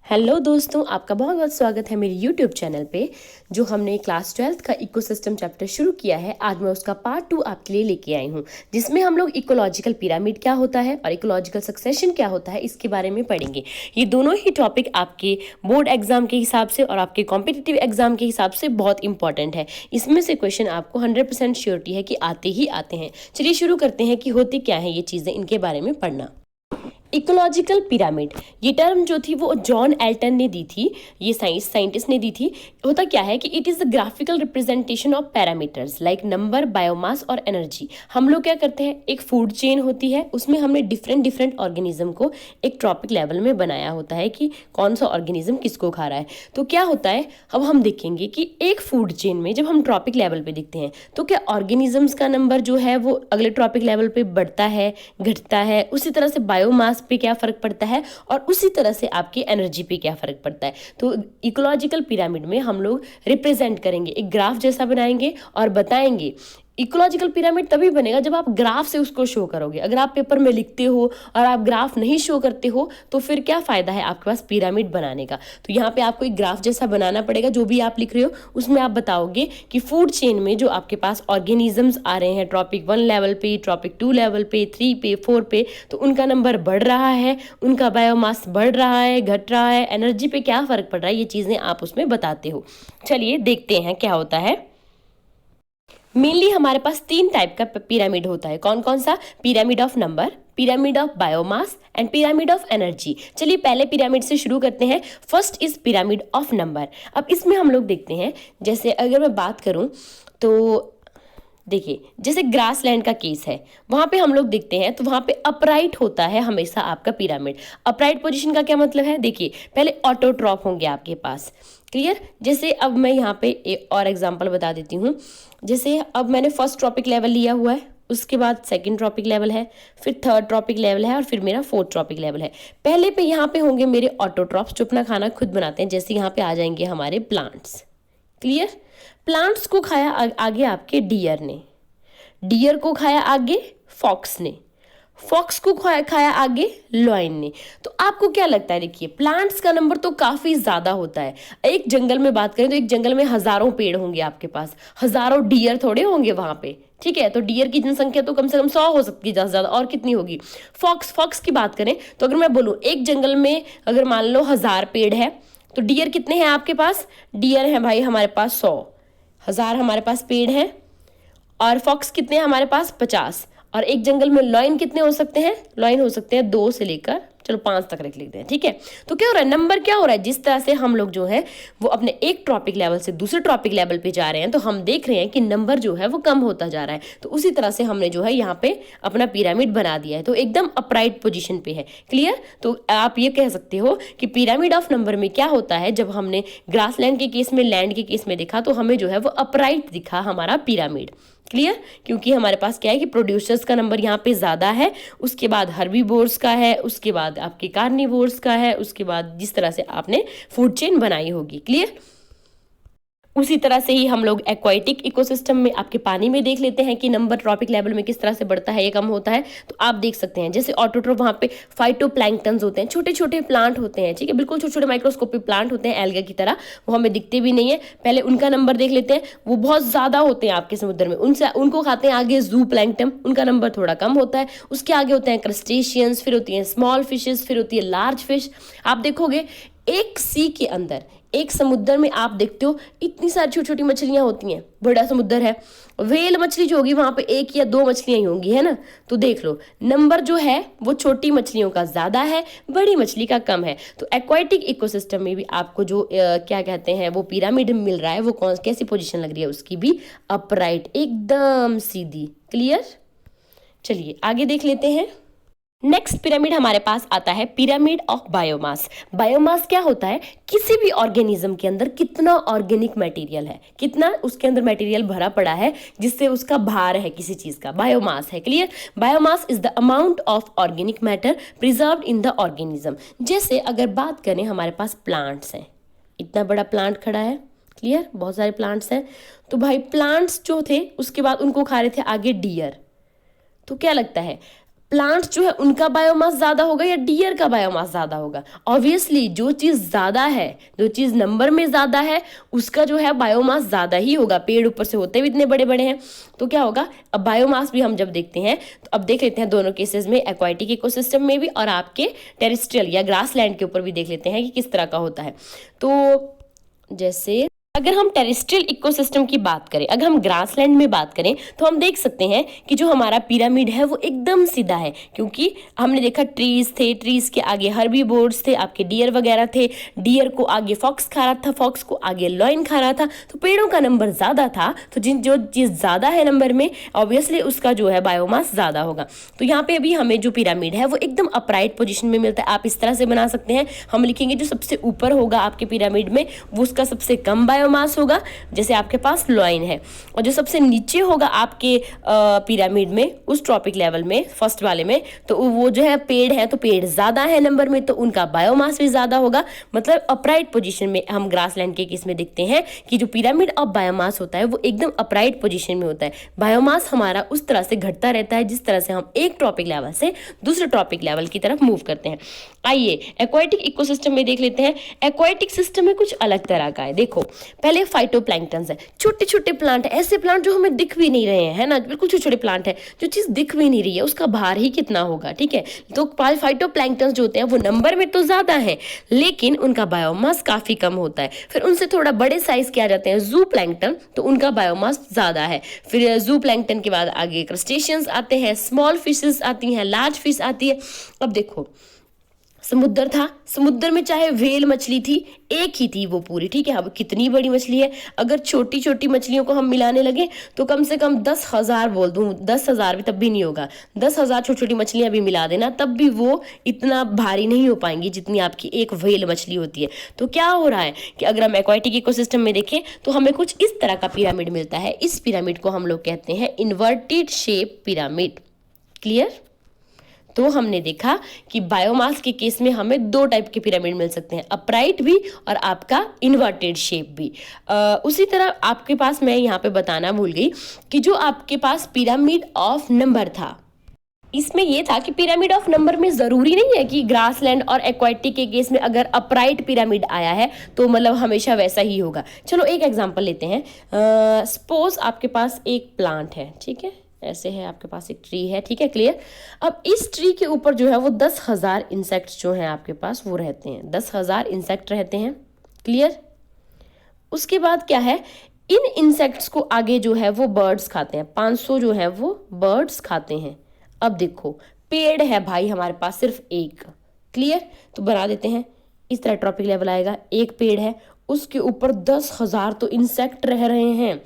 Hello दोस्तों, आपका बहुत बहुत स्वागत है मेरे यूट्यूब चैनल पे। जो हमने क्लास 12th का इकोसिस्टम चैप्टर शुरू किया है, आज मैं उसका पार्ट 2 आपके लिए लेके आई हूँ, जिसमें हम लोग इकोलॉजिकल पिरामिड क्या होता है और इकोलॉजिकल सक्सेशन क्या होता है इसके बारे में पढ़ेंगे। ये दोनों ही टॉपिक आपके बोर्ड एग्जाम के हिसाब से और आपके कॉम्पिटिटिव एग्जाम के हिसाब से बहुत इंपॉर्टेंट है। इसमें से क्वेश्चन आपको 100% श्योरिटी है कि आते ही आते हैं। चलिए शुरू करते हैं कि होती क्या है ये चीज़ें, इनके बारे में पढ़ना। इकोलॉजिकल पिरामिड, ये टर्म जो थी वो जॉन एल्टन ने दी थी, ये साइंटिस्ट ने दी थी। होता क्या है कि it is the graphical representation of parameters like number, biomass और एनर्जी। हम लोग क्या करते हैं, एक फूड चेन होती है, उसमें हमने डिफरेंट ऑर्गेनिज्म को एक ट्रॉपिक लेवल में बनाया होता है कि कौन सा ऑर्गेनिज्म किसको खा रहा है। तो क्या होता है, अब हम देखेंगे कि एक फूड चेन में जब हम ट्रॉपिक लेवल पे देखते हैं तो क्या ऑर्गेनिजम्स का नंबर जो है वो अगले ट्रॉपिक लेवल पे बढ़ता है, घटता है। उसी तरह से बायोमास पे क्या फर्क पड़ता है और उसी तरह से आपकी एनर्जी पे क्या फर्क पड़ता है। तो इकोलॉजिकल पिरामिड में हम लोग रिप्रेजेंट करेंगे, एक ग्राफ जैसा बनाएंगे और बताएंगे। इकोलॉजिकल पिरामिड तभी बनेगा जब आप ग्राफ से उसको शो करोगे। अगर आप पेपर में लिखते हो और आप ग्राफ नहीं शो करते हो तो फिर क्या फायदा है आपके पास पिरामिड बनाने का। तो यहाँ पे आपको एक ग्राफ जैसा बनाना पड़ेगा। जो भी आप लिख रहे हो उसमें आप बताओगे कि फूड चेन में जो आपके पास ऑर्गेनिजम्स आ रहे हैं ट्रॉपिक 1 लेवल पे, ट्रॉपिक 2 लेवल पे, 3 पे, 4 पे, तो उनका नंबर बढ़ रहा है, उनका बायोमास बढ़ रहा है, घट रहा है, एनर्जी पे क्या फर्क पड़ रहा है, ये चीज़ें आप उसमें बताते हो। चलिए देखते हैं क्या होता है। मेनली हमारे पास 3 टाइप का पिरामिड होता है। कौन कौन सा? Pyramid of number, pyramid of biomass and pyramid of energy. चलिए पहले पिरामिड से शुरू करते हैं। First is pyramid of number. अब इसमें हम लोग देखते हैं, जैसे अगर मैं बात करूं तो देखिए, जैसे ग्रासलैंड का केस है, वहां पे हम लोग देखते हैं तो वहां पे अपराइट होता है हमेशा आपका पिरामिड। अपराइट पोजीशन का क्या मतलब है? देखिए, पहले ऑटोट्रॉफ होंगे आपके पास। क्लियर? जैसे अब मैं यहाँ पे एक और एग्जांपल बता देती हूँ। जैसे अब मैंने फर्स्ट ट्रॉपिक लेवल लिया हुआ है, उसके बाद सेकंड ट्रॉपिक लेवल है, फिर थर्ड ट्रॉपिक लेवल है और फिर मेरा फोर्थ ट्रॉपिक लेवल है। पहले पे यहाँ पे होंगे मेरे ऑटोट्रॉफ्स जो अपना खाना खुद बनाते हैं। जैसे यहाँ पे आ जाएंगे हमारे प्लांट्स। क्लियर? प्लांट्स को खाया आगे आपके डियर ने, डियर को खाया आगे फॉक्स ने, फॉक्स को खाया आगे लॉयन ने। तो आपको क्या लगता है? देखिए, प्लांट्स का नंबर तो काफी ज्यादा होता है। एक जंगल में बात करें तो एक जंगल में हजारों पेड़ होंगे आपके पास, हजारों डियर थोड़े होंगे वहां पे। ठीक है, तो डियर की जनसंख्या तो कम से कम 100 हो सकती है, ज्यादा से ज्यादा और कितनी होगी? फॉक्स की बात करें तो अगर मैं बोलूं एक जंगल में अगर मान लो 1000 पेड़ है तो डियर कितने हैं आपके पास? डियर है भाई हमारे पास 100, 1000 हमारे पास पेड़ हैं। और फॉक्स कितने हैं हमारे पास? 50। और एक जंगल में लॉयन कितने हो सकते हैं? लॉयन हो सकते हैं 2 से लेकर, चलो 5 तक रख लेते हैं। ठीक है, तो क्या हो रहा है, नंबर क्या हो रहा है, जिस तरह से हम लोग जो है वो अपने एक ट्रॉपिक लेवल से दूसरे ट्रॉपिक लेवल पे जा रहे हैं तो हम देख रहे हैं कि नंबर जो है वो कम होता जा रहा है। तो उसी तरह से हमने जो है यहाँ पे अपना पिरामिड बना दिया है, तो एकदम अपराइट पोजिशन पे है। क्लियर? तो आप ये कह सकते हो कि पिरामिड ऑफ नंबर में क्या होता है, जब हमने ग्रासलैंड के केस में, लैंड के केस में देखा तो हमें जो है वो अपराइट दिखा हमारा पिरामिड। क्लियर? क्योंकि हमारे पास क्या है कि प्रोड्यूसर्स का नंबर यहाँ पे ज्यादा है, उसके बाद हर्बीवोर्स का है, उसके बाद आपके कार्निवोर्स का है, उसके बाद जिस तरह से आपने फूड चेन बनाई होगी। क्लियर? उसी तरह से ही हम लोग एक्वाटिक इकोसिस्टम में आपके पानी में देख लेते हैं कि नंबर ट्रॉपिक लेवल में किस तरह से बढ़ता है या कम होता है। तो आप देख सकते हैं जैसे ऑटोट्रॉफ, वहाँ पे फाइटोप्लैंक्टन्स होते हैं, छोटे छोटे प्लांट होते हैं। ठीक है, बिल्कुल छोटे छोटे माइक्रोस्कोपिक प्लांट होते हैं एल्गा की तरह, वो हमें दिखते भी नहीं है। पहले उनका नंबर देख लेते हैं, वो बहुत ज्यादा होते हैं आपके समुद्र में, उनसे उनको खाते हैं आगे जू प्लैंक्टन, उनका नंबर थोड़ा कम होता है। उसके आगे होते हैं क्रस्टेशियंस, फिर होती हैं स्मॉल फिशेस, फिर होती है लार्ज फिश। आप देखोगे एक सी के अंदर, एक समुद्र में आप देखते हो इतनी सारी छोटी छोटी मछलियां होती हैं, बड़ा समुद्र है। व्हेल मछली जो होगी वहां पे 1 या 2 मछलियां ही होंगी, है ना। तो देख लो नंबर जो है वो छोटी मछलियों का ज्यादा है, बड़ी मछली का कम है। तो एक्वाटिक इकोसिस्टम में भी आपको जो क्या कहते हैं वो पिरामिड मिल रहा है, वो कैसी पोजीशन लग रही है उसकी भी? अपराइट, एकदम सीधी। क्लियर? चलिए आगे देख लेते हैं। नेक्स्ट पिरामिड हमारे पास आता है पिरामिड ऑफ बायोमास। बायोमास क्या होता है? किसी भी ऑर्गेनिज्म के अंदर कितना ऑर्गेनिक मटेरियल है, कितना उसके अंदर मटेरियल भरा पड़ा है जिससे उसका भार है किसी चीज का, बायोमास है। Clear? Biomass is the amount of organic matter preserved in the organism. जैसे अगर बात करें, हमारे पास प्लांट्स हैं, इतना बड़ा प्लांट खड़ा है। क्लियर? बहुत सारे प्लांट्स हैं। तो भाई प्लांट्स जो थे उसके बाद उनको खा रहे थे आगे डियर। तो क्या लगता है, प्लांट जो है उनका बायोमास ज्यादा होगा या डियर का बायोमास ज्यादा होगा? ऑब्वियसली जो चीज ज्यादा है, जो चीज नंबर में ज्यादा है, उसका जो है बायोमास ज्यादा ही होगा। पेड़ ऊपर से होते भी इतने बड़े बड़े हैं, तो क्या होगा? अब बायोमास भी हम जब देखते हैं तो अब देख लेते हैं दोनों केसेस में, एक्वाटिक इकोसिस्टम में भी और आपके टेरेस्ट्रियल या ग्रासलैंड के ऊपर भी देख लेते हैं कि किस तरह का होता है। तो जैसे अगर हम टेरेस्ट्रियल इकोसिस्टम की बात करें, अगर हम ग्रासलैंड में बात करें, तो हम देख सकते हैं कि जो हमारा पिरामिड है वो एकदम सीधा है, क्योंकि हमने देखा ट्रीज थे, ट्रीज के आगे हर्बीवोर्स थे, आपके डियर वगैरह थे, डियर को आगे फॉक्स खा रहा था, फॉक्स को आगे लॉयन खा रहा था, तो पेड़ों का नंबर ज्यादा था। तो जो चीज ज्यादा है नंबर में, ऑब्वियसली उसका जो है बायोमास ज्यादा होगा। तो यहाँ पे अभी हमें जो पिरामिड है वो एकदम अपराइट पोजिशन में मिलता है। आप इस तरह से बना सकते हैं, हम लिखेंगे जो सबसे ऊपर होगा आपके पिरामिड में वो उसका सबसे कम बायोमास होगा, जैसे आपके पास लॉइन है, और जो सबसे नीचे होगा आपके पिरामिड में उस ट्रॉपिक लेवल में, फर्स्ट वाले में, तो वो जो है पेड़ है, तो पेड़ ज्यादा है नंबर में, तो उनका बायोमास भी ज्यादा होगा। मतलब अपराइट पोजीशन में हम ग्रासलैंड के केस में देखते हैं कि जो पिरामिड ऑफ बायोमास होता है वो एकदम अपराइट पोजीशन में होता है। बायोमास हमारा उस तरह से घटता रहता है जिस तरह से हम एक ट्रॉपिक लेवल से दूसरे ट्रॉपिक लेवल की तरफ मूव करते हैं। आइए एक्वाटिक इकोसिस्टम में देख लेते हैं। एक्वाटिक सिस्टम में कुछ अलग तरह का है। देखो, पहले फाइटोप्लैंक्टन्स है, छोटे छोटे प्लांट, ऐसे प्लांट जो हमें दिख भी नहीं रहे हैं, है ना, बिल्कुल छोटे छोटे प्लांट है, जो चीज दिख भी नहीं रही है उसका भार ही कितना होगा, ठीक है। तो फाइटोप्लैंक्टन्स जो होते हैं वो नंबर में तो ज्यादा है, लेकिन उनका बायोमास काफी कम होता है। फिर उनसे थोड़ा बड़े साइज के आ जाते हैं जू प्लैंक्टन, तो उनका बायोमास ज्यादा है। फिर जू प्लैंक्टन के बाद आगे क्रस्टेशियंस आते हैं, स्मॉल फिशेस आती हैं, लार्ज फिश आती है। अब देखो, समुद्र था, समुद्र में चाहे व्हेल मछली थी, एक ही थी वो पूरी, ठीक है। अब कितनी बड़ी मछली है, अगर छोटी छोटी मछलियों को हम मिलाने लगे तो कम से कम 10,000, बोल दूं 10,000 भी, तब भी नहीं होगा, 10,000 छोटी छोटी मछलियां भी मिला देना, तब भी वो इतना भारी नहीं हो पाएंगी जितनी आपकी एक व्हेल मछली होती है। तो क्या हो रहा है कि अगर हम एक्वाटिक इकोसिस्टम में देखें तो हमें कुछ इस तरह का पिरामिड मिलता है। इस पिरामिड को हम लोग कहते हैं इन्वर्टेड शेप पिरामिड। क्लियर? तो हमने देखा कि बायोमास के केस में हमें दो टाइप के पिरामिड मिल सकते हैं, अपराइट भी और आपका इन्वर्टेड शेप भी। उसी तरह आपके पास, मैं यहाँ पे बताना भूल गई कि जो आपके पास पिरामिड ऑफ नंबर था, इसमें यह था कि पिरामिड ऑफ नंबर में जरूरी नहीं है कि ग्रासलैंड और एक्वाटिक के केस में अगर अपराइट पिरामिड आया है तो मतलब हमेशा वैसा ही होगा। चलो एक एग्जांपल लेते हैं। सपोज आपके पास एक प्लांट है, ठीक है, ऐसे है, आपके पास एक ट्री है, ठीक है, क्लियर। अब इस ट्री के ऊपर जो है वो 10,000 इंसेक्ट्स जो हैं आपके पास वो रहते हैं, 10,000 इंसेक्ट रहते हैं, क्लियर। उसके बाद क्या है, इन इंसेक्ट्स को आगे जो है वो बर्ड्स खाते हैं, 500 जो है वो बर्ड्स खाते हैं। अब देखो, पेड़ है भाई हमारे पास सिर्फ एक, क्लियर। तो बना देते हैं, इस तरह ट्रॉपिक लेवल आएगा, एक पेड़ है, उसके ऊपर 10,000 तो इंसेक्ट रह रहे हैं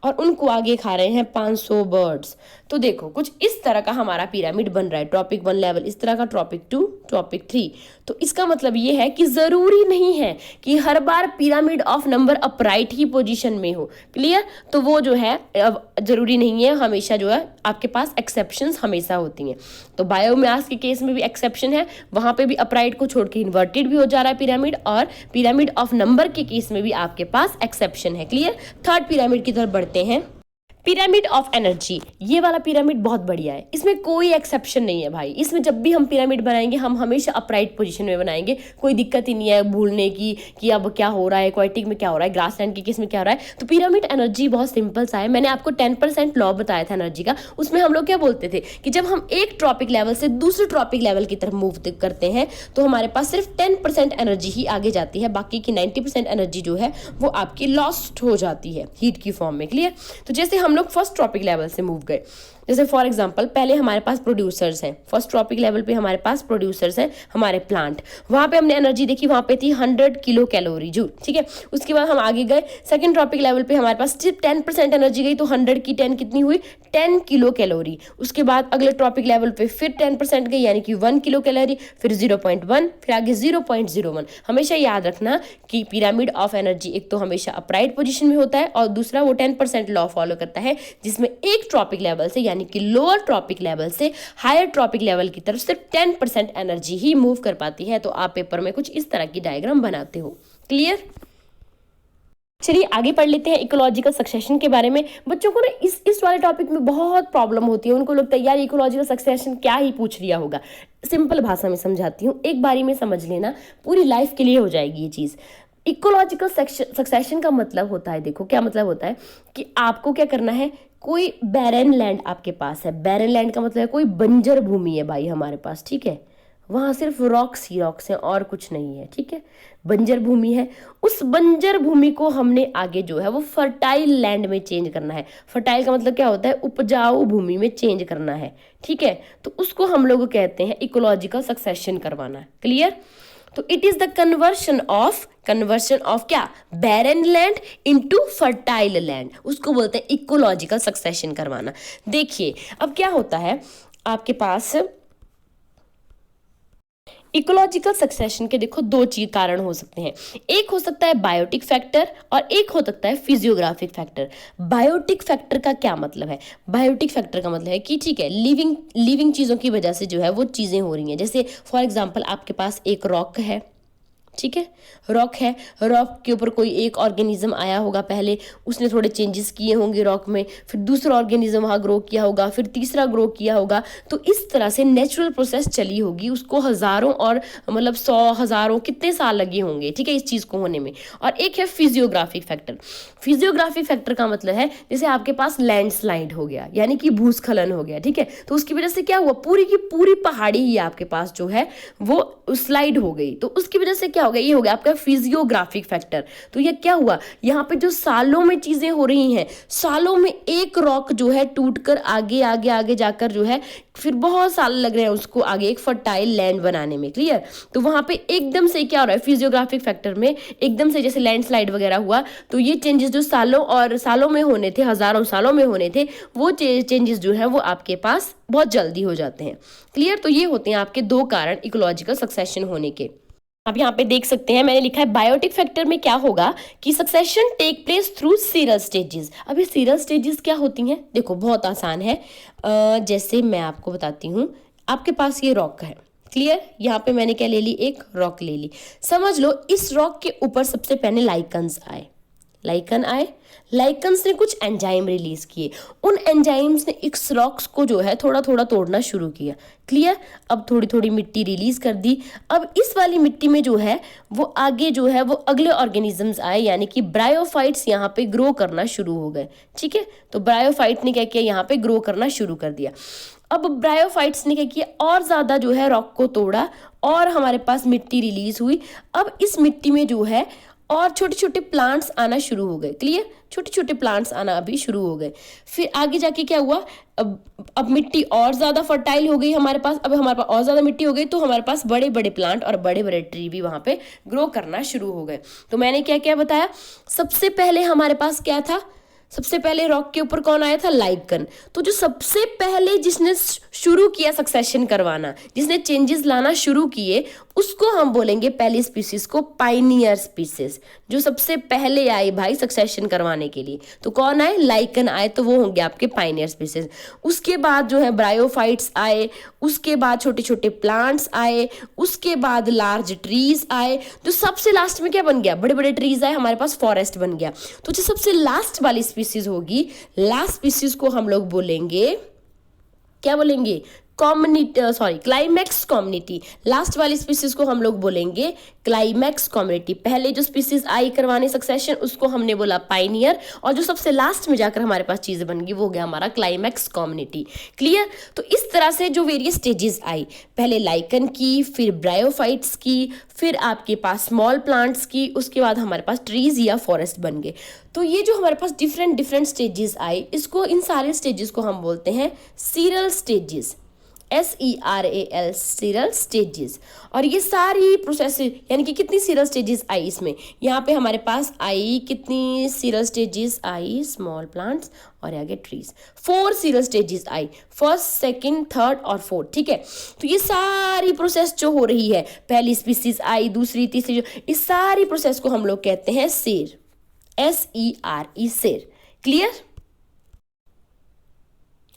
और उनको आगे खा रहे हैं 500 बर्ड्स। तो देखो, कुछ इस तरह का हमारा पिरामिड बन रहा है, ट्रॉपिक 1 लेवल इस तरह का, ट्रॉपिक 2, ट्रॉपिक 3। तो इसका मतलब ये है कि जरूरी नहीं है कि हर बार पिरामिड ऑफ नंबर अपराइट ही पोजीशन में हो, क्लियर। तो वो जो है अब जरूरी नहीं है, हमेशा जो है आपके पास एक्सेप्शंस हमेशा होती हैं। तो बायोमास के केस में भी एक्सेप्शन है, वहां पे भी अपराइट को छोड़ के इन्वर्टेड भी हो जा रहा है पिरामिड, और पिरामिड ऑफ नंबर के केस में भी आपके पास एक्सेप्शन है, क्लियर। थर्ड पिरामिड की तरफ बढ़ते हैं, पिरामिड ऑफ एनर्जी। ये वाला पिरामिड बहुत बढ़िया है, इसमें कोई एक्सेप्शन नहीं है भाई। इसमें जब भी हम पिरामिड बनाएंगे हम हमेशा अपराइट पोजीशन में बनाएंगे, कोई दिक्कत ही नहीं है भूलने की कि अब क्या हो रहा है, एक्वाटिक में क्या हो रहा है, ग्रासलैंड के केस में क्या हो रहा है। तो पिरामिड एनर्जी बहुत सिंपल सा है। मैंने आपको 10% लॉ बताया था एनर्जी का, उसमें हम लोग क्या बोलते थे कि जब हम एक ट्रॉपिक लेवल से दूसरे ट्रॉपिक लेवल की तरफ मूव करते हैं तो हमारे पास सिर्फ 10% एनर्जी ही आगे जाती है, बाकी की 90% एनर्जी जो है वो आपकी लॉस्ट हो जाती है हीट की फॉर्म में, क्लियर। तो जैसे हम लोग फर्स्ट ट्रॉपिक लेवल से मूव गए, जैसे फॉर एग्जांपल पहले हमारे पास प्रोड्यूसर्स हैं, फर्स्ट ट्रॉपिक लेवल पे हमारे पास प्रोड्यूसर्स हैं, हमारे प्लांट, वहां पे हमने एनर्जी देखी, वहां पे थी 100 किलो कैलोरी जूल, ठीक है। उसके बाद हम आगे गए, सेकंड ट्रॉपिक लेवल पे हमारे पास सिर्फ 10% एनर्जी गई, तो 100 की 10 कितनी हुई, 10 किलो कैलोरी। उसके बाद अगले ट्रॉपिक लेवल पे फिर 10% गई, यानी कि 1 किलो कैलोरी, फिर 0.1, फिर आगे 0.01। हमेशा याद रखना कि पिरामिड ऑफ एनर्जी एक तो हमेशा अपराइट पोजिशन में होता है, और दूसरा वो 10% लॉ फॉलो करता है, जिसमें एक ट्रॉपिक लेवल से यानी कि लोअर ट्रॉपिक लेवल से हायर ट्रॉपिक लेवल की तरफ सिर्फ 10% एनर्जी ही मूव कर पाती है। तो आप पेपर में कुछ इस तरह की डायग्राम बनाते हो, क्लियर। चलिए आगे पढ़ लेते हैं इकोलॉजिकल सक्सेशन के बारे में। बच्चों को ना इस वाले टॉपिक में बहुत प्रॉब्लम होती है, उनको लगता है यार इकोलॉजिकल सक्सेशन क्या ही पूछ लिया होगा। सिंपल भाषा में समझाती हूँ, एक बारी में समझ लेना, पूरी लाइफ के लिए हो जाएगी ये चीज़। इकोलॉजिकल सक्सेशन का मतलब होता है, देखो क्या मतलब होता है कि आपको क्या करना है, कोई बैरन लैंड आपके पास है। बैरन लैंड का मतलब है कोई बंजर भूमि है भाई हमारे पास, ठीक है, वहाँ सिर्फ रॉक्स ही रॉक्स हैं और कुछ नहीं है, ठीक है, बंजर भूमि है। उस बंजर भूमि को हमने आगे जो है वो फर्टाइल लैंड में चेंज करना है। फर्टाइल का मतलब क्या होता है, उपजाऊ भूमि में चेंज करना है, ठीक है, तो उसको हम लोग कहते हैं इकोलॉजिकल सक्सेशन करवाना। क्लियर? तो it is the conversion of क्या, barren land into fertile land, उसको बोलते हैं इकोलॉजिकल सक्सेशन करवाना। देखिए अब क्या होता है, आपके पास इकोलॉजिकल सक्सेशन के देखो दो चीज कारण हो सकते हैं। एक हो सकता है बायोटिक फैक्टर और एक हो सकता है फिजियोग्राफिक फैक्टर। बायोटिक फैक्टर का क्या मतलब है, बायोटिक फैक्टर का मतलब है कि ठीक है, लिविंग चीजों की वजह से जो है वो चीजें हो रही हैं। जैसे फॉर एग्जांपल आपके पास एक रॉक है, ठीक है, रॉक है, रॉक के ऊपर कोई एक ऑर्गेनिज्म आया होगा, पहले उसने थोड़े चेंजेस किए होंगे रॉक में, फिर दूसरा ऑर्गेनिज्म वहाँ ग्रो किया होगा, फिर तीसरा ग्रो किया होगा, तो इस तरह से नेचुरल प्रोसेस चली होगी, उसको हजारों और मतलब 100 हजारों कितने साल लगे होंगे, ठीक है, इस चीज़ को होने में। और एक है फिजियोग्राफिक फैक्टर। फिजियोग्राफिक फैक्टर का मतलब है जैसे आपके पास लैंडस्लाइड हो गया, यानी कि भूस्खलन हो गया, ठीक है, तो उसकी वजह से क्या हुआ, पूरी की पूरी पहाड़ी ही आपके पास जो है वो स्लाइड हो गई, तो उसकी वजह से क्या हो गया, ये हो गया आपका फिजियोग्राफिक फैक्टर। तो ये क्या हुआ, यहाँ पे जो सालों में चीजें हो रही हैं, सालों में एक रॉक जो है टूटकर आगे आगे आगे जाकर जो है फिर बहुत साल लग रहे हैं उसको आगे एक फर्टाइल लैंड बनाने में। क्लियर? तो वहां पे एकदम से क्या हो रहा है, फिजियोग्राफिक फैक्टर में एकदम से जैसे लैंडस्लाइड वगैरह हुआ, तो ये चेंजेस जो सालों में होने थे, हजारों सालों में होने थे, वो चेंजेस जो है वो आपके पास बहुत जल्दी हो जाते हैं। क्लियर? तो ये होते हैं आपके दो कारण इकोलॉजिकल सक्सेशन होने के। आप यहाँ पे देख सकते हैं, मैंने लिखा है बायोटिक फैक्टर में क्या होगा कि succession take place through seral stages. अब ये सीरल स्टेजेस क्या होती हैं, देखो बहुत आसान है। जैसे मैं आपको बताती हूँ, आपके पास ये रॉक है, क्लियर, यहाँ पे मैंने क्या ले ली, एक रॉक ले ली। समझ लो इस रॉक के ऊपर सबसे पहले लाइकन्स आए, लाइकन्स ने कुछ एंजाइम रिलीज किए, उन एंजाइम्स ने इस रॉक्स को जो है थोड़ा थोड़ा तोड़ना शुरू किया। क्लियर? अब थोड़ी थोड़ी मिट्टी रिलीज कर दी। अब इस वाली मिट्टी में जो है वो आगे जो है वो अगले ऑर्गेनिजम्स आए, यानी कि ब्रायोफाइट्स यहाँ पे ग्रो करना शुरू हो गए, ठीक है, तो ब्रायोफाइट ने क्या किया, यहाँ पे ग्रो करना शुरू कर दिया। अब ब्रायोफाइट्स ने क्या किया, और ज्यादा जो है रॉक को तोड़ा और हमारे पास मिट्टी रिलीज हुई। अब इस मिट्टी में जो है और छोटे छोटे प्लांट्स आना शुरू हो गए। क्लियर? छोटे छोटे प्लांट्स आना अभी शुरू हो गए। फिर आगे जाके क्या हुआ, अब मिट्टी और ज्यादा फर्टाइल हो गई हमारे पास, अब हमारे पास और ज्यादा मिट्टी हो गई, तो हमारे पास बड़े बड़े प्लांट और बड़े बड़े ट्री भी वहां पे ग्रो करना शुरू हो गए। तो मैंने क्या क्या बताया, सबसे पहले हमारे पास क्या था, सबसे पहले रॉक के ऊपर कौन आया था, लाइकन। तो जो सबसे पहले जिसने शुरू किया सक्सेशन करवाना, जिसने चेंजेस लाना शुरू किए, उसको हम बोलेंगे पहली स्पीसीज को पाइनियर स्पीसीज, जो सबसे पहले आई भाई सक्सेशन करवाने के लिए। तो कौन आए, लाइकन आए, तो वो होंगे आपके पाइनियर स्पीसीज। उसके बाद जो है ब्रायोफाइट्स आए, उसके बाद छोटे छोटे प्लांट्स आए, उसके बाद लार्ज ट्रीज आए, जो सबसे लास्ट में क्या बन गया, बड़े बड़े ट्रीज आए, हमारे पास फॉरेस्ट बन गया। तो जो सबसे लास्ट वाली स्पीसीज होगी, लास्ट स्पीसीज को हम लोग बोलेंगे, क्या बोलेंगे, क्लाइमैक्स कम्युनिटी। लास्ट वाली स्पीसीज को हम लोग बोलेंगे क्लाइमैक्स कम्युनिटी। पहले जो स्पीसीज आई करवाने सक्सेशन, उसको हमने बोला पाइनियर, और जो सबसे लास्ट में जाकर हमारे पास चीज बन गई वो हो गया हमारा क्लाइमैक्स कम्युनिटी। क्लियर? तो इस तरह से जो वेरियस स्टेजेस आई, पहले लाइकन की, फिर ब्रायोफाइट्स की, फिर आपके पास स्मॉल प्लांट्स की, उसके बाद हमारे पास ट्रीज या फॉरेस्ट बन गए। तो ये जो हमारे पास डिफरेंट स्टेजेस आई, इसको, इन सारे स्टेजेस को हम बोलते हैं sural stages, SERAL, sural stages. और ये सारी प्रोसेस, यानी कि कितनी सीरल स्टेजेस आई इसमें, यहाँ पे हमारे पास आई कितनी सीरल स्टेजेस आई, स्मॉल प्लांट्स और आगे ट्रीज, 4 सीरल स्टेजेस आई, फर्स्ट, सेकंड, थर्ड और फोर्थ, ठीक है। तो ये सारी प्रोसेस जो हो रही है, पहली स्पीसीज आई, दूसरी, तीसरी, इस सारी प्रोसेस को हम लोग कहते हैं सेर, SERE, सेर। क्लियर?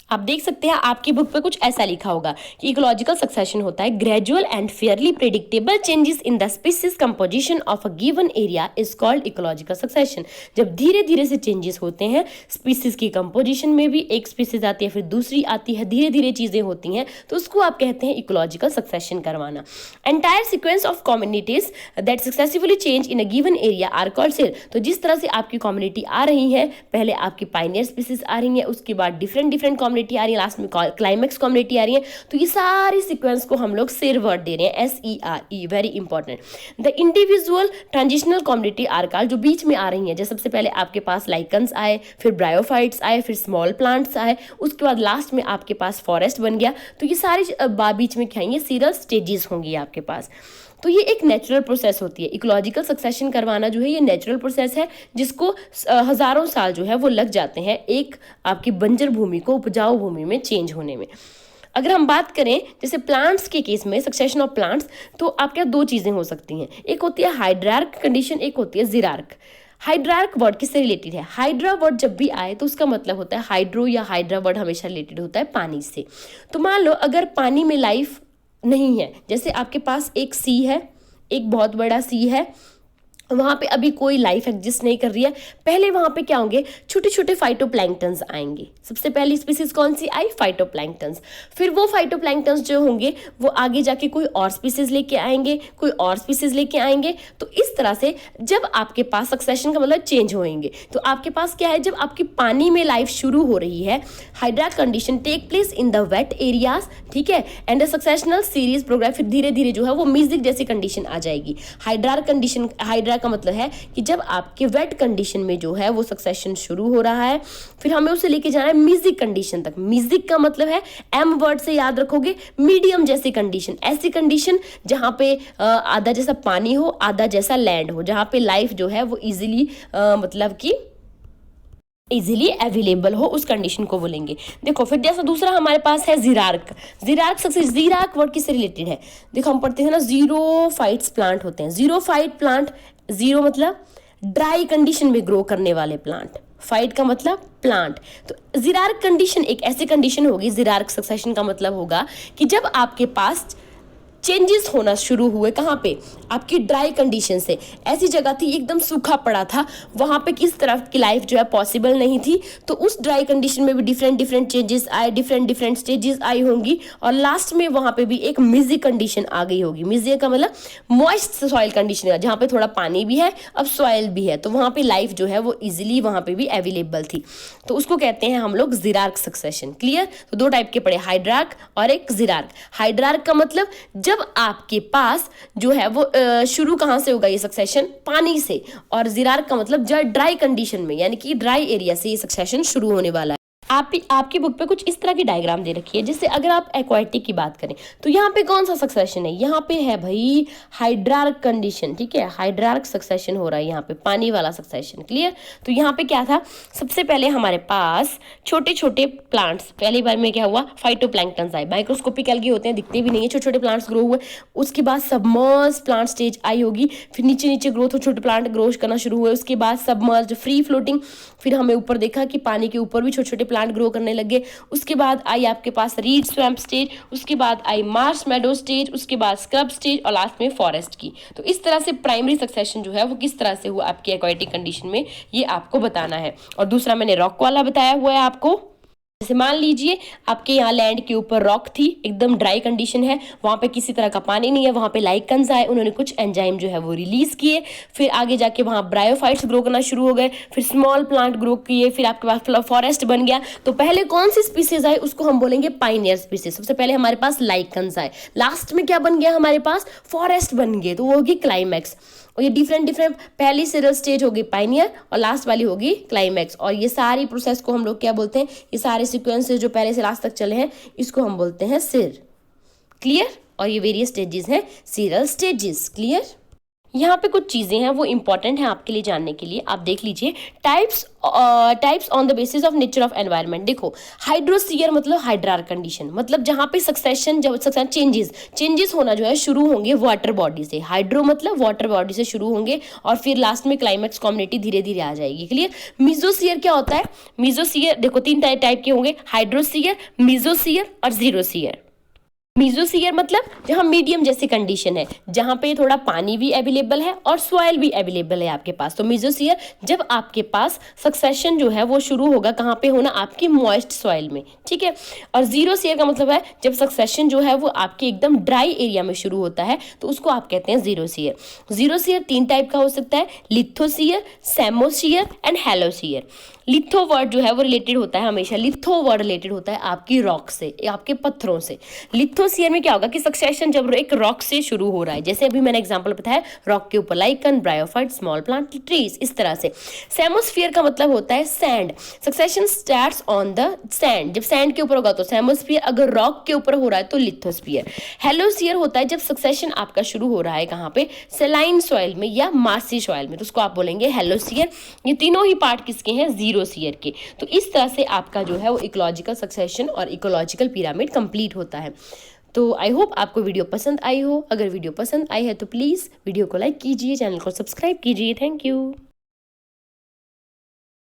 आप देख सकते हैं आपकी बुक पे कुछ ऐसा लिखा होगा कि इकोलॉजिकल सक्सेशन होता है gradual and Fairlie predictable changes in the species composition of a given area is called ecological succession. जब धीरे धीरे से चेंजेस होते हैं स्पीसीज की कंपोजिशन में भी, एक स्पीसीज आती है फिर दूसरी आती है, धीरे धीरे चीजें होती हैं, तो उसको आप कहते हैं इकोलॉजिकल सक्सेशन करवाना। Entire sequence of communities that successfully change in a given area are called sere. तो जिस तरह से आपकी कम्युनिटी आ रही है, पहले आपकी पाइनियर स्पीसीज आ रही है, उसके बाद डिफरेंट डिफरेंट कम्युनिटी आ रही है, लास्ट में क्लाइमेक्स कम्युनिटी आ रही है, तो ये सारी सीक्वेंस को हम लोग सेर वर्ड दे रहे हैं, SERE, very important. The individual transitional community are called, जो बीच में आ रही है, जैसे सबसे पहले आपके पास लाइकन्स आए, फिर ब्रायोफाइट्स आए, फिर स्मॉल प्लांट्स आए, उसके बाद लास्ट में आपके पास फॉरेस्ट बन गया, तो ये सारी बीच में क्या है, सीरल स्टेजेस होंगी आपके पास। तो ये एक नेचुरल प्रोसेस होती है। इकोलॉजिकल सक्सेशन करवाना जो है ये नेचुरल प्रोसेस है, जिसको हजारों साल जो है वो लग जाते हैं एक आपकी बंजर भूमि को उपजाऊ भूमि में चेंज होने में। अगर हम बात करें जैसे प्लांट्स के केस में, सक्सेशन ऑफ प्लांट्स, तो आपके यहाँ दो चीज़ें हो सकती हैं, एक होती है हाइड्रार्क कंडीशन, एक होती है जिरार्क। हाइड्रार्क वर्ड किससे रिलेटेड है? हाइड्रा वर्ड जब भी आए तो उसका मतलब होता है हाइड्रो या हाइड्रा वर्ड हमेशा रिलेटेड होता है पानी से। तो मान लो अगर पानी में लाइफ नहीं है, जैसे आपके पास एक सी है, एक बहुत बड़ा सी है, वहाँ पे अभी कोई लाइफ एग्जिस्ट नहीं कर रही है, पहले वहाँ पे क्या होंगे, छोटे छोटे फाइटोप्लैंक्टन्स आएंगे। सबसे पहली स्पीसीज कौन सी आई? फाइटोप्लैंक्टन्स। फिर वो फाइटोप्लैंक्टन्स जो होंगे वो आगे जाके कोई और स्पीसीज लेके आएंगे, कोई और स्पीसीज लेके आएंगे। तो इस तरह से जब आपके पास सक्सेशन का मतलब चेंज होएंगे, तो आपके पास क्या है, जब आपकी पानी में लाइफ शुरू हो रही है, hydrarch condition take place in the wet areas, ठीक है, and the successional series progress, फिर धीरे धीरे जो है वो म्यूजिक जैसी कंडीशन आ जाएगी। हाइड्रार्क कंडीशन, हाइड्रा का मतलब है कि जब आपके वेट कंडीशन में जो है वो सक्सेशन शुरू हो रहा है, फिर हमें उसे लेके जाना है म्यूजिक कंडीशन तक। म्यूजिक का मतलब है, एम वर्ड से याद रखोगे, मीडियम जैसी कंडीशन, ऐसी कंडीशन जहां पे आधा जैसा पानी हो, आधा जैसा लैंड हो, जहां पे लाइफ जो है वो इजीली मतलब कि इजीली अवेलेबल हो, उस कंडीशन को बोलेंगे। देखो फिर जैसा दूसरा हमारे पास है जिरार्क। जिरार्क सक्सेस, जिरार्क वर्ड किससे रिलेटेड है? देखो हम पढ़ते हैं ना, जीरोफाइट्स प्लांट होते हैं। जीरोफाइट प्लांट, जीरो मतलब ड्राई कंडीशन में ग्रो करने वाले प्लांट, फाइट का मतलब प्लांट। तो जिरार्क कंडीशन एक ऐसी कंडीशन होगी, जिरार्क सक्सेशन का मतलब होगा कि जब आपके पास चेंजेस होना शुरू हुए, कहाँ पे? आपकी ड्राई कंडीशन से। ऐसी जगह थी एकदम सूखा पड़ा था, वहाँ पे किस तरह की लाइफ जो है पॉसिबल नहीं थी, तो उस ड्राई कंडीशन में भी डिफरेंट डिफरेंट चेंजेस आए, डिफरेंट डिफरेंट स्टेजेस आई होंगी, और लास्ट में वहाँ पे भी एक मिजी कंडीशन आ गई होगी। मिजी का मतलब मॉइस्ट सॉइल कंडीशन है, जहाँ पे थोड़ा पानी भी है, अब सॉइल भी है, तो वहाँ पे लाइफ जो है वो इजिली वहाँ पे भी अवेलेबल थी, तो उसको कहते हैं हम लोग जिरार्क सक्सेशन। क्लियर? तो दो टाइप के पड़े, हाइड्रार्क और एक जिरार्क। हाइड्रार्क का मतलब जब आपके पास जो है वो शुरू कहाँ से होगा ये सक्सेशन? पानी से। और जिरार्क का मतलब जो ड्राई कंडीशन में, यानी कि ड्राई एरिया से ये सक्सेशन शुरू होने वाला है। आपकी बुक पे कुछ इस तरह की डायग्राम दे रखी है। जैसे अगर आप एक्वाटिक की बात करें तो यहाँ पे कौन सा सक्सेशन है? यहाँ पे है भाई हाइड्रार्क कंडीशन, ठीक है, हाइड्रार्क सक्सेशन हो रहा है यहाँ पे, पानी वाला सक्सेशन। क्लियर? तो यहाँ पे क्या था, सबसे पहले हमारे पास छोटे छोटे प्लांट्स, पहली बार में क्या हुआ, फाइटोप्लैंक्टन्स आए, माइक्रोस्कोपिक एल्गी होते हैं, दिखते भी नहीं है, छोटे छोटे प्लांट्स ग्रो हुए। उसके बाद सबमर्ज प्लांट स्टेज आई होगी, फिर नीचे नीचे ग्रोथ, छोटे प्लांट ग्रो करना शुरू हुए। उसके बाद सबमर्ज, फ्री फ्लोटिंग, फिर हमें ऊपर देखा कि पानी के ऊपर भी छोटे छोटे प्लांट ग्रो करने लगे। उसके बाद आई आपके पास रीड स्वैम्प स्टेज, उसके बाद आई मार्श मेडो स्टेज, उसके बाद स्क्रब स्टेज, और लास्ट में फॉरेस्ट की। तो इस तरह से प्राइमरी सक्सेशन जो है वो किस तरह से हुआ आपकी एक्वाटिक कंडीशन में, ये आपको बताना है। और दूसरा मैंने रॉक वाला बताया हुआ है आपको। जैसे मान लीजिए आपके यहाँ लैंड के ऊपर रॉक थी, एकदम ड्राई कंडीशन है, वहाँ पे किसी तरह का पानी नहीं है, वहाँ पे लाइकन्स आए, उन्होंने कुछ एंजाइम जो है वो रिलीज किए, फिर आगे जाके वहाँ ब्रायोफाइट्स ग्रो करना शुरू हो गए, फिर स्मॉल प्लांट ग्रो किए, फिर आपके पास फॉरेस्ट बन गया। तो पहले कौन सी स्पीसीज आई उसको हम बोलेंगे पाइनियर स्पीसीज। सबसे पहले हमारे पास लाइकन्स आए, लास्ट में क्या बन गया हमारे पास, फॉरेस्ट बन गए, तो वो होगी क्लाइमैक्स। और ये डिफरेंट डिफरेंट, पहली सीरल स्टेज होगी पाइनियर और लास्ट वाली होगी क्लाइमैक्स। और ये सारी प्रोसेस को हम लोग क्या बोलते हैं, ये सारे सीक्वेंसेस जो पहले से लास्ट तक चले हैं इसको हम बोलते हैं सिर। क्लियर? और ये वेरियस स्टेजेस हैं, सीरल स्टेजेस। क्लियर? यहाँ पे कुछ चीज़ें हैं वो इंपॉर्टेंट हैं आपके लिए जानने के लिए। आप देख लीजिए types on the basis of nature of environment. देखो हाइड्रोस्फीयर मतलब हाइड्रार कंडीशन, मतलब जहाँ पे सक्सेशन जब चेंजेस होना जो है शुरू होंगे वाटर बॉडी से। हाइड्रो मतलब वाटर बॉडी से शुरू होंगे और फिर लास्ट में क्लाइमेक्स कम्युनिटी धीरे धीरे आ जाएगी। क्लियर। मीजोस्फीयर क्या होता है? मीजोस्फीयर देखो तीन टाइप के होंगे, हाइड्रोस्फीयर, मीजोस्फीयर और जीरोस्फीयर। मीजोस्फीयर मतलब जहाँ मीडियम जैसी कंडीशन है, जहाँ पे थोड़ा पानी भी अवेलेबल है और सॉइल भी अवेलेबल है आपके पास, तो मीजोस्फीयर। जब आपके पास सक्सेशन जो है वो शुरू होगा कहाँ पे होना? आपकी मॉइस्ट सॉइल में, ठीक है। और जीरोस्फीयर का मतलब है जब सक्सेशन जो है वो आपके एकदम ड्राई एरिया में शुरू होता है, तो उसको आप कहते हैं जीरोस्फीयर। जीरोस्फीयर तीन टाइप का हो सकता है, लिथोस्फीयर, सेमोस्फीयर एंड हेलोस्फीयर। लिथो वर्ड जो है वो रिलेटेड होता है, हमेशा लिथो वर्ड रिलेटेड होता है आपकी रॉक से, आपके पत्थरों से। लिथोस्फीयर में क्या होगा कि सक्सेशन जब एक रॉक से शुरू हो रहा है, जैसे अभी मैंने एग्जांपल बताया, रॉक के ऊपर lichen, bryophyte, small plant, trees, इस तरह से। सेमोस्फीयर का मतलब होता है sand, succession starts on the sand, जब सैंड के ऊपर होगा तो सेमोस्फीयर, अगर रॉक के ऊपर हो रहा है तो लिथोस्फीयर। हेलोस्फीयर होता है जब सक्सेशन आपका शुरू हो रहा है कहाँ पे? सेलाइन सॉइल में या मासी सॉइल में, तो उसको आप बोलेंगे हेलोस्फीयर। ये तीनों ही पार्ट किसके हैं? जीरोस्फीयर के। तो इस तरह से आपका जो है वो इकोलॉजिकल सक्सेशन और इकोलॉजिकल पिरामिड कंप्लीट होता है। तो आई होप आपको वीडियो पसंद आई हो। अगर वीडियो पसंद आई है तो प्लीज़ वीडियो को लाइक कीजिए, चैनल को सब्सक्राइब कीजिए। Thank you.